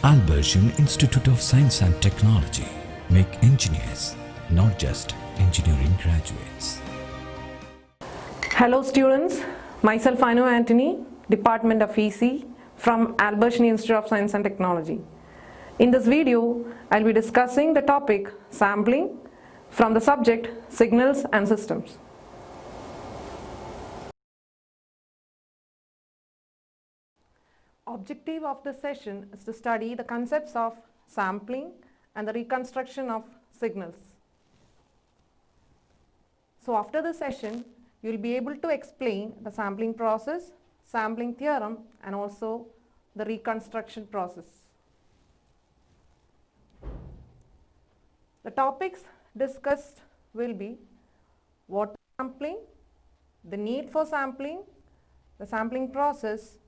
Albertian Institute of Science and Technology. Make engineers, not just engineering graduates. Hello students, myself Anu Anthony, Department of EC from Albertian Institute of Science and Technology. In this video, I will be discussing the topic sampling from the subject signals and systems. Objective of this session is to study the concepts of sampling and the reconstruction of signals. So after this session, you will be able to explain the sampling process, sampling theorem, and also the reconstruction process. The topics discussed will be what is sampling, the need for sampling, the sampling process,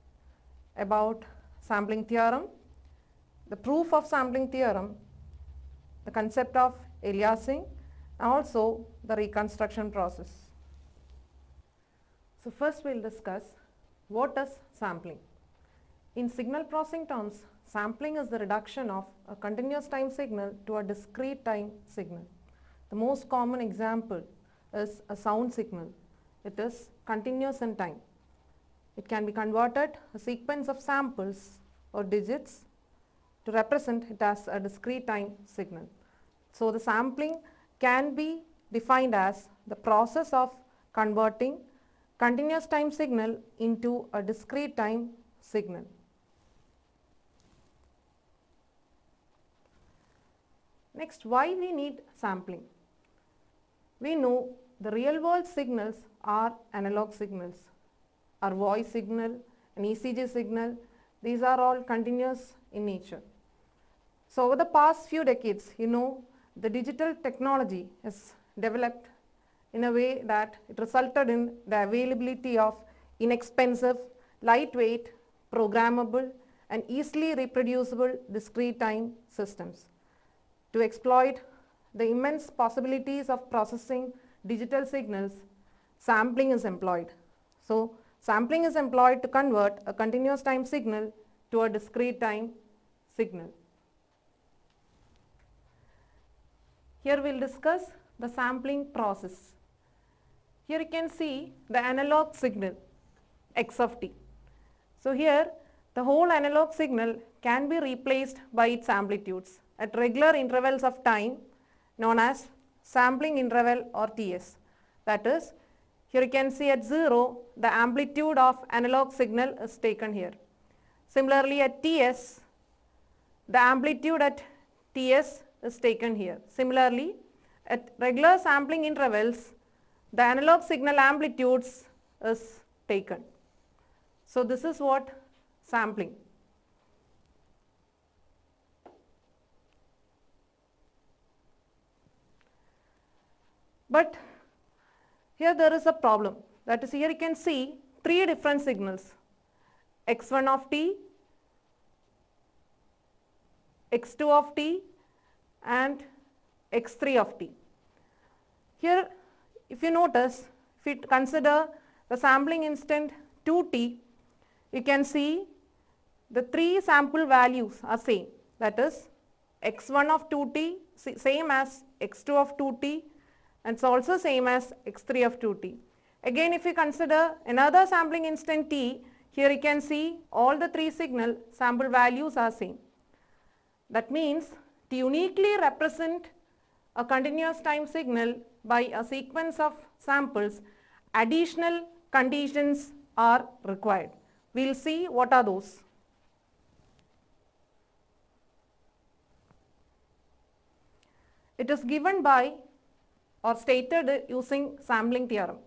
about sampling theorem, the proof of sampling theorem, the concept of aliasing, and also the reconstruction process. So first we will discuss what is sampling. In signal processing terms, sampling is the reduction of a continuous time signal to a discrete time signal. The most common example is a sound signal. It is continuous in time. It can be converted a sequence of samples or digits to represent it as a discrete time signal. So the sampling can be defined as the process of converting continuous time signal into a discrete time signal. Next, why we need sampling? We know the real world signals are analog signals. Our voice signal, an ECG signal, these are all continuous in nature. So over the past few decades, the digital technology has developed in a way that it resulted in the availability of inexpensive, lightweight, programmable, and easily reproducible discrete time systems. To exploit the immense possibilities of processing digital signals, sampling is employed. So sampling is employed to convert a continuous time signal to a discrete time signal. Here we will discuss the sampling process. Here you can see the analog signal x of t. So here the whole analog signal can be replaced by its amplitudes at regular intervals of time known as sampling interval or Ts. That is, here you can see at 0 the amplitude of analog signal is taken here. Similarly at Ts, the amplitude at Ts is taken here. Similarly at regular sampling intervals, the analog signal amplitudes is taken. So this is what sampling. But here there is a problem. That is, here you can see three different signals, x1 of t, x2 of t, and x3 of t. Here if you notice, if you consider the sampling instant 2t, you can see the three sample values are same. That is, x1 of 2t same as x2 of 2t, and it's also same as x3 of 2t. Again, if you consider another sampling instant t, here you can see all the three signal sample values are same. That means to uniquely represent a continuous time signal by a sequence of samples, additional conditions are required. We will see what are those. It is given by or stated using sampling theorem.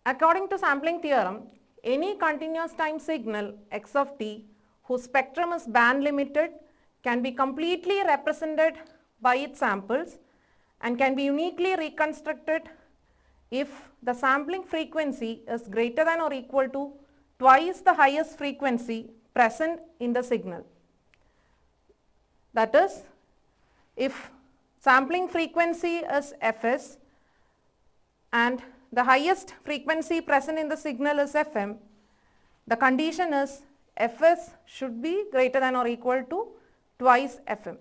According to sampling theorem, any continuous time signal x of t whose spectrum is band limited can be completely represented by its samples and can be uniquely reconstructed if the sampling frequency is greater than or equal to twice the highest frequency present in the signal. That is, if sampling frequency is fs and the highest frequency present in the signal is fm, the condition is Fs should be greater than or equal to twice Fm.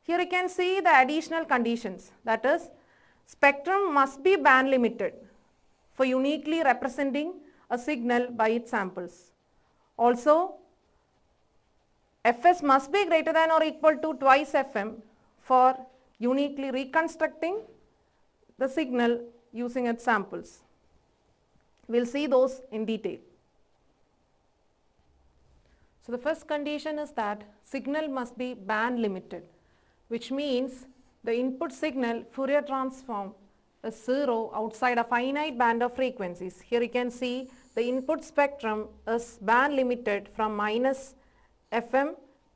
Here you can see the additional conditions, that is spectrum must be band limited for uniquely representing a signal by its samples. Also, Fs must be greater than or equal to twice Fm for uniquely reconstructing the signal using its samples. We will see those in detail. So the first condition is that signal must be band limited, which means the input signal Fourier transform is 0 outside a finite band of frequencies. Here you can see the input spectrum is band limited from minus Fm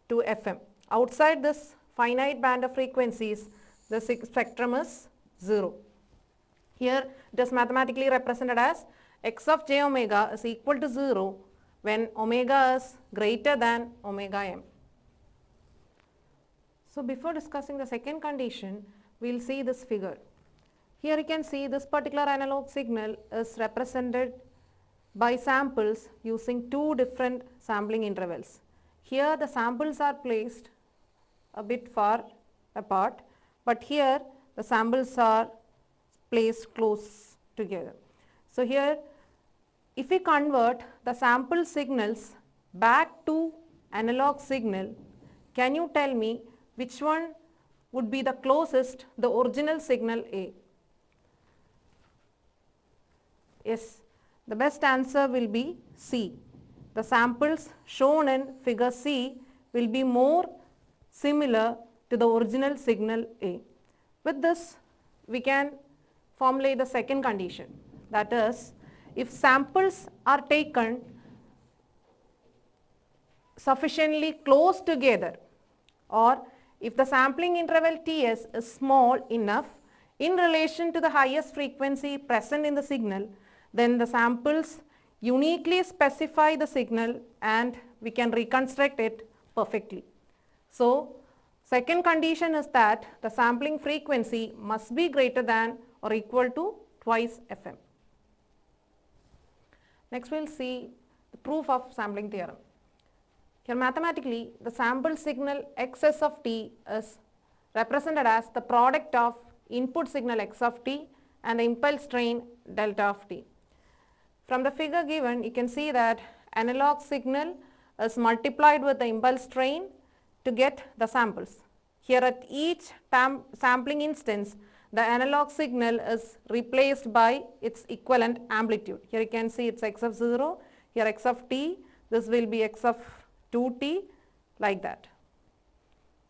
to Fm. Outside this finite band of frequencies, the spectrum is 0. Here it is mathematically represented as x of j omega is equal to 0 when omega is greater than omega m. So before discussing the second condition, we will see this figure. Here you can see this particular analog signal is represented by samples using two different sampling intervals. Here the samples are placed a bit far apart, but here the samples are placed close together. So here if we convert the sample signals back to analog signal, can you tell me which one would be the closest the original signal A? Yes, the best answer will be C. The samples shown in figure C will be more similar to the original signal A. With this, we can formulate the second condition, that is, if samples are taken sufficiently close together, or if the sampling interval Ts is small enough in relation to the highest frequency present in the signal, then the samples uniquely specify the signal and we can reconstruct it perfectly. So second condition is that the sampling frequency must be greater than or equal to twice Fm. Next we will see the proof of sampling theorem. Here mathematically the sample signal xs of t is represented as the product of input signal x of t and the impulse train delta of t. From the figure given, you can see that analog signal is multiplied with the impulse train to get the samples. Here at each sampling instance, the analog signal is replaced by its equivalent amplitude. Here you can see it's x of 0, here x of t, this will be x of 2t, like that.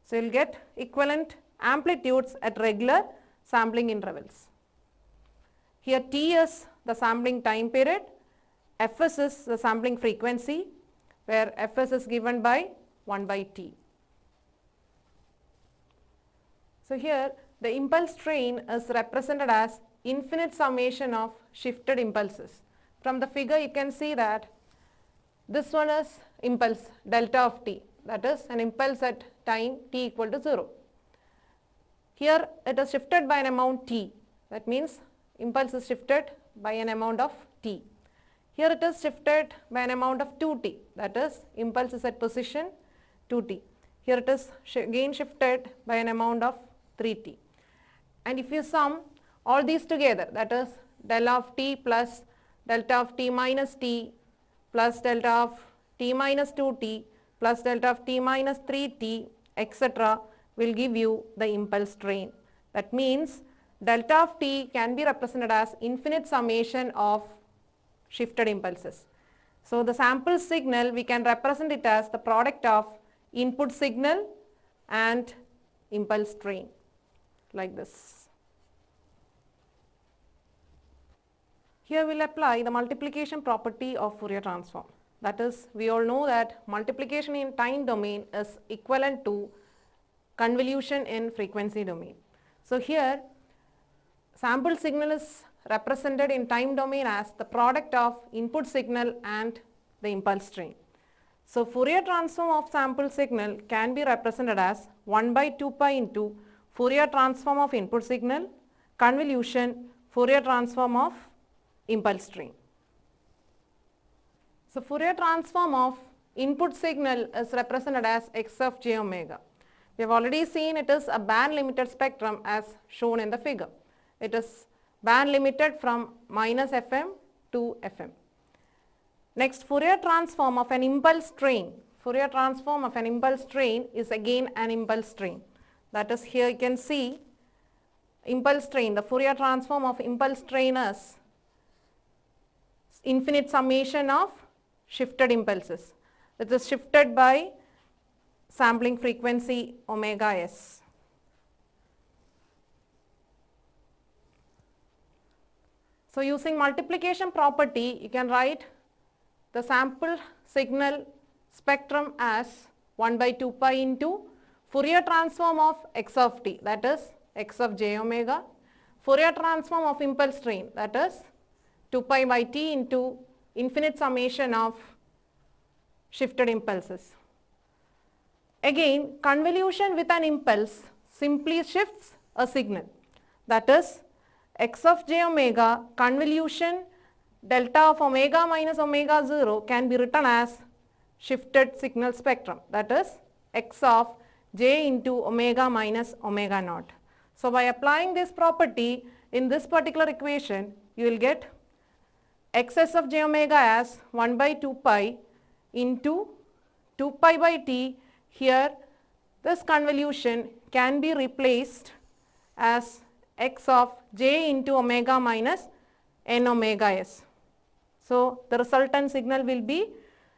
So you will get equivalent amplitudes at regular sampling intervals. Here t is the sampling time period, Fs is the sampling frequency, where Fs is given by 1 by t. So here the impulse train is represented as infinite summation of shifted impulses. From the figure you can see that this one is impulse delta of t, that is an impulse at time t equal to 0. Here it is shifted by an amount t, that means impulse is shifted by an amount of t. Here it is shifted by an amount of 2t, that is impulse is at position 2t. Here it is again shifted by an amount of 3t. And if you sum all these together, that is del of t plus delta of t minus t plus delta of t minus 2t plus delta of t minus 3t, etc., will give you the impulse train. That means delta of t can be represented as infinite summation of shifted impulses. So the sample signal, we can represent it as the product of input signal and impulse train, like this. Here we will apply the multiplication property of Fourier transform. That is, we all know that multiplication in time domain is equivalent to convolution in frequency domain. So here sample signal is represented in time domain as the product of input signal and the impulse train. So Fourier transform of sample signal can be represented as 1 by 2 pi into Fourier transform of input signal convolution Fourier transform of impulse train. So Fourier transform of input signal is represented as x of j omega. We have already seen it is a band limited spectrum as shown in the figure. It is band limited from minus FM to FM. Next, Fourier transform of an impulse train. Fourier transform of an impulse train is again an impulse train. That is, here you can see impulse train. The Fourier transform of impulse train is infinite summation of shifted impulses. It is shifted by sampling frequency omega s. So, using multiplication property, you can write the sample signal spectrum as 1 by 2 pi into Fourier transform of x of t, that is x of j omega, Fourier transform of impulse train, that is 2 pi by t into infinite summation of shifted impulses. Again, convolution with an impulse simply shifts a signal, that is x of j omega convolution delta of omega minus omega 0 can be written as shifted signal spectrum, that is x of j into omega minus omega naught. So, by applying this property in this particular equation, you will get xs of j omega as 1 by 2 pi into 2 pi by t. Here this convolution can be replaced as x of j into omega minus n omega s. So, the resultant signal will be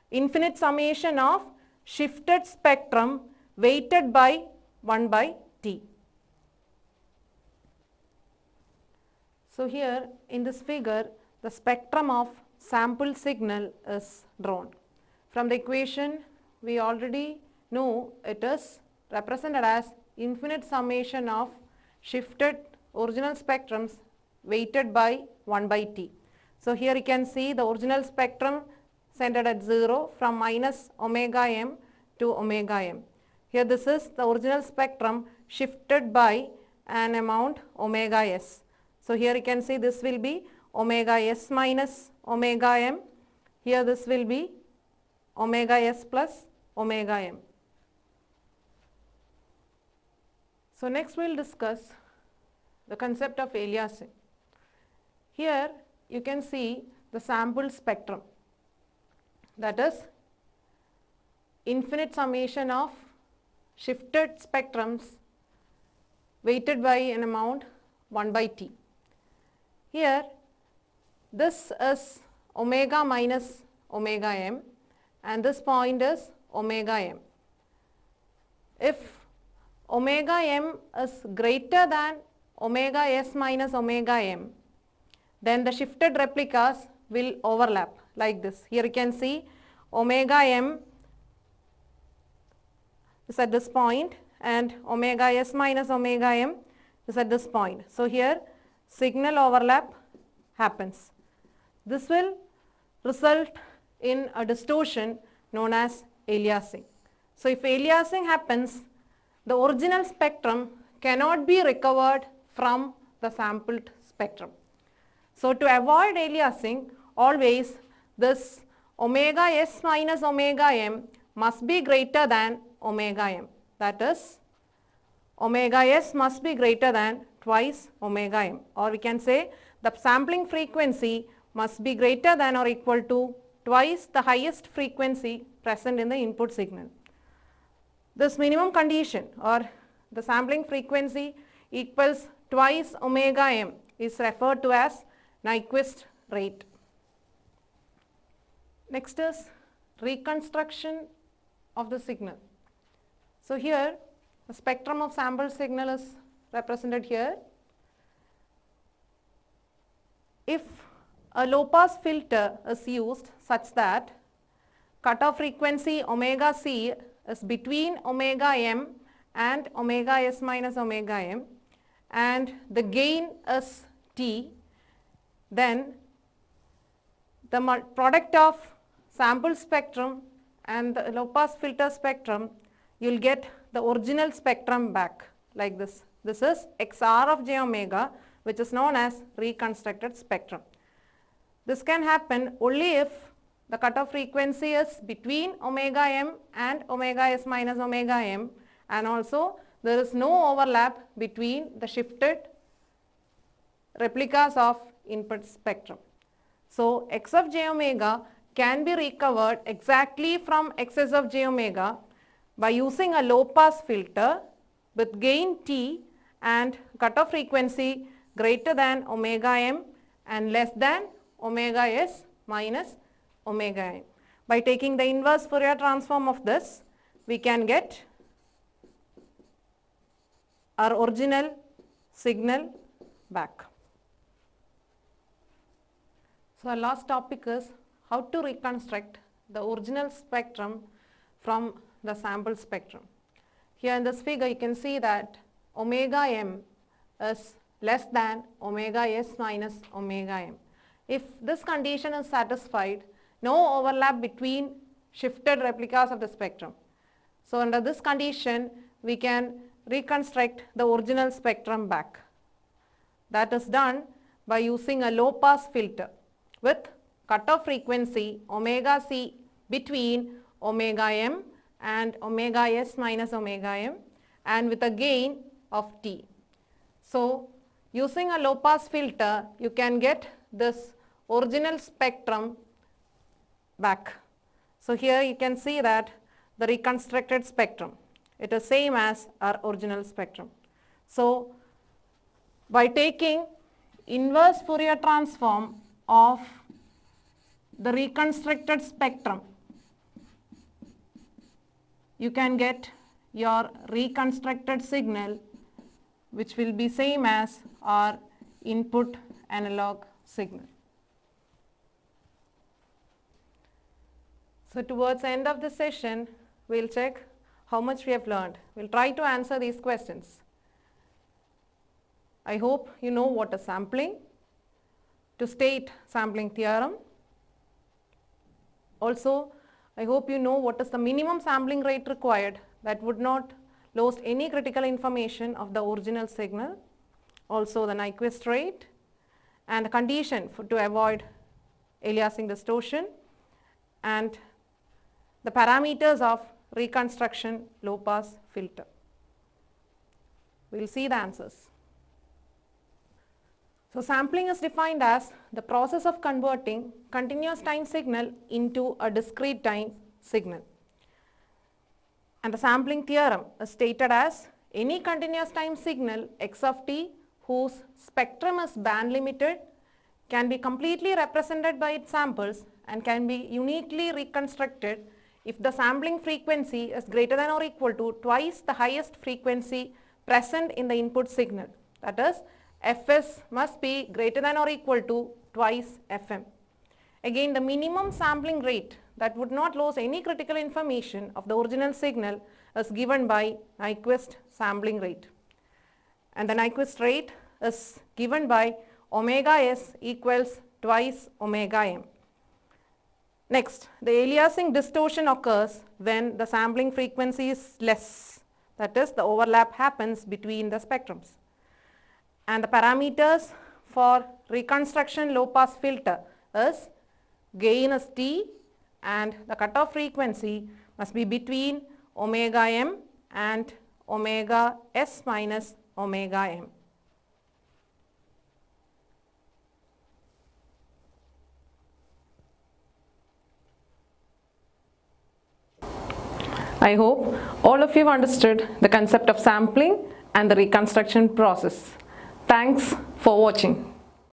infinite summation of shifted spectrum weighted by 1 by t. So, here in this figure the spectrum of sample signal is drawn. From the equation we already know it is represented as infinite summation of shifted original spectrums weighted by 1 by t. So, here you can see the original spectrum centered at 0 from minus omega m to omega m. Here this is the original spectrum shifted by an amount omega s. So, here you can see this will be omega s minus omega m. Here this will be omega s plus omega m. So, next we will discuss the concept of aliasing. Here you can see the sample spectrum, that is infinite summation of shifted spectrums weighted by an amount 1 by t. Here this is omega minus omega m and this point is omega m. If omega m is greater than omega s minus omega m, then the shifted replicas will overlap like this. Here you can see omega m is at this point and omega s minus omega m is at this point. So, here signal overlap happens. This will result in a distortion known as aliasing. So, if aliasing happens, the original spectrum cannot be recovered from the sampled spectrum. So, to avoid aliasing, always this omega s minus omega m must be greater than omega m, that is omega s must be greater than twice omega m, or we can say the sampling frequency must be greater than or equal to twice the highest frequency present in the input signal. This minimum condition or the sampling frequency equals twice omega m is referred to as Nyquist rate. Next is reconstruction of the signal. So, here the spectrum of sample signal is represented here. If a low pass filter is used such that cutoff frequency omega c is between omega m and omega s minus omega m and the gain is t, then the product of sample spectrum and the low pass filter spectrum, you will get the original spectrum back like this. This is xr of j omega, which is known as reconstructed spectrum. This can happen only if the cutoff frequency is between omega m and omega s minus omega m, and also there is no overlap between the shifted replicas of input spectrum. So x of j omega can be recovered exactly from xs of j omega by using a low pass filter with gain T and cutoff frequency greater than omega m and less than omega s minus omega m. By taking the inverse Fourier transform of this, we can get our original signal back. So our last topic is how to reconstruct the original spectrum from the sample spectrum. Here in this figure you can see that omega m is less than omega s minus omega m. If this condition is satisfied, no overlap between shifted replicas of the spectrum. So under this condition we can reconstruct the original spectrum back. That is done by using a low pass filter with cutoff frequency omega c between omega m and omega s minus omega m and with a gain of T. So using a low pass filter you can get this original spectrum back. So here you can see that the reconstructed spectrum, it is same as our original spectrum. So by taking inverse Fourier transform of the reconstructed spectrum, you can get your reconstructed signal which will be same as our input analog signal. So towards the end of the session, we will check how much we have learned. We will try to answer these questions. I hope you know what is sampling, to state sampling theorem. Also, I hope you know what is the minimum sampling rate required that would not lose any critical information of the original signal. Also the Nyquist rate and a condition to avoid aliasing distortion and the parameters of reconstruction low pass filter. We will see the answers. So sampling is defined as the process of converting continuous time signal into a discrete time signal. And the sampling theorem is stated as any continuous time signal x of t whose spectrum is band limited can be completely represented by its samples and can be uniquely reconstructed if the sampling frequency is greater than or equal to twice the highest frequency present in the input signal. That is, Fs must be greater than or equal to twice Fm. Again, the minimum sampling rate that would not lose any critical information of the original signal is given by Nyquist sampling rate. And the Nyquist rate is given by omega s equals twice omega m. Next, the aliasing distortion occurs when the sampling frequency is less. That is, the overlap happens between the spectrums. And the parameters for reconstruction low pass filter is gain is T and the cutoff frequency must be between omega m and omega s minus omega m. I hope all of you have understood the concept of sampling and the reconstruction process. Thanks for watching.